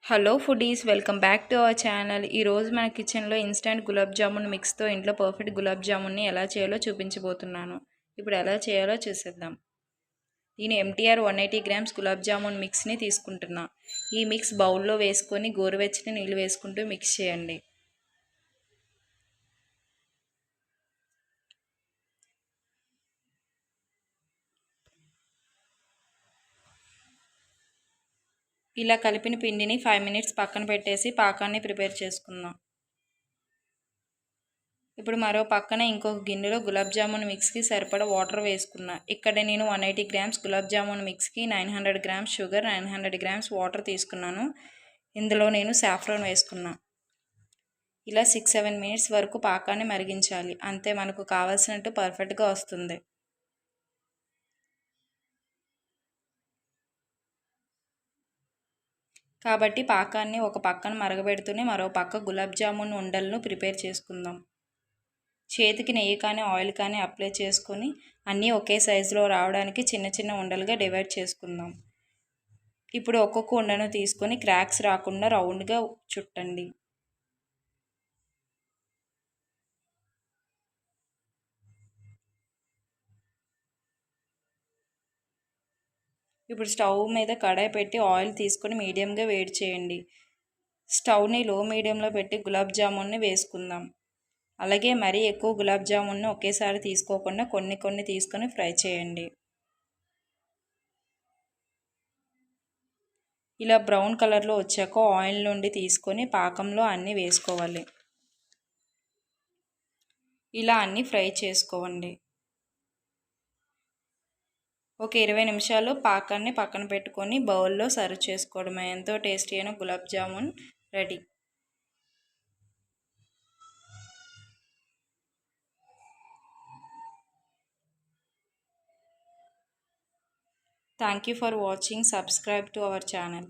Hello foodies, welcome back to our channel. ఈరోజు మన కిచెన్లో ఇన్స్టెంట్ గులాబ్ జామున్ మిక్స్తో ఇంట్లో పర్ఫెక్ట్ గులాబ్ జామున్ని ఎలా చేయాలో చూపించబోతున్నాను. ఇప్పుడు ఎలా చేయాలో చూసేద్దాం. నేను ఎంటీఆర్ 180 గ్రామ్స్ గులాబ్ జామున్ మిక్స్ని తీసుకుంటున్నా. ఈ మిక్స్ బౌల్లో వేసుకొని గోరువెచ్చని నీళ్ళు వేసుకుంటూ మిక్స్ చేయండి. ఇలా కలిపిన పిండిని 5 మినిట్స్ పక్కన పెట్టేసి పాకాన్ని ప్రిపేర్ చేసుకుందాం. ఇప్పుడు మరో పక్కన ఇంకొక గిన్నెలో గులాబ్ జామున్ మిక్స్కి సరిపడా వాటర్ వేసుకున్నా. ఇక్కడ నేను 180 గ్రామ్స్ గులాబ్ జామున్ మిక్స్కి 900 గ్రామ్స్ షుగర్, 900 గ్రామ్స్ వాటర్ తీసుకున్నాను. ఇందులో నేను సాఫ్రాన్ వేసుకున్నా. ఇలా 6-7 మినిట్స్ వరకు పాకాన్ని మరిగించాలి. అంతే, మనకు కావాల్సినట్టు పర్ఫెక్ట్గా వస్తుంది. కాబట్టి పాకాన్ని ఒక పక్కన మరగబెడుతూనే మరో పక్క గులాబ్ జామున్ ఉండలను ప్రిపేర్ చేసుకుందాం. చేతికి నెయ్యి కానీ ఆయిల్ కానీ అప్లై చేసుకొని అన్నీ ఒకే సైజులో రావడానికి చిన్న చిన్న ఉండలుగా డివైడ్ చేసుకుందాం. ఇప్పుడు ఒక్కొక్క ఉండను తీసుకొని క్రాక్స్ రాకుండా రౌండ్గా చుట్టండి. ఇప్పుడు స్టవ్ మీద కడాయి పెట్టి ఆయిల్ తీసుకొని మీడియంగా వేడి చేయండి. స్టవ్ని లో మీడియంలో పెట్టి గులాబ్ జామున్ని వేసుకుందాం. అలాగే మరీ ఎక్కువ గులాబ్ జామున్ను ఒకేసారి తీసుకోకుండా కొన్ని కొన్ని తీసుకొని ఫ్రై చేయండి. ఇలా బ్రౌన్ కలర్లో వచ్చాక ఆయిల్ నుండి తీసుకొని పాకంలో అన్నీ వేసుకోవాలి. ఇలా అన్నీ ఫ్రై చేసుకోండి. ఒక 20 నిమిషాలు పాకాన్ని పక్కన పెట్టుకొని బౌల్లో సర్వ్ చేసుకోవడమే. ఎంతో టేస్టీ అయిన gulab jamun ready. Thank you for watching. Subscribe to our channel.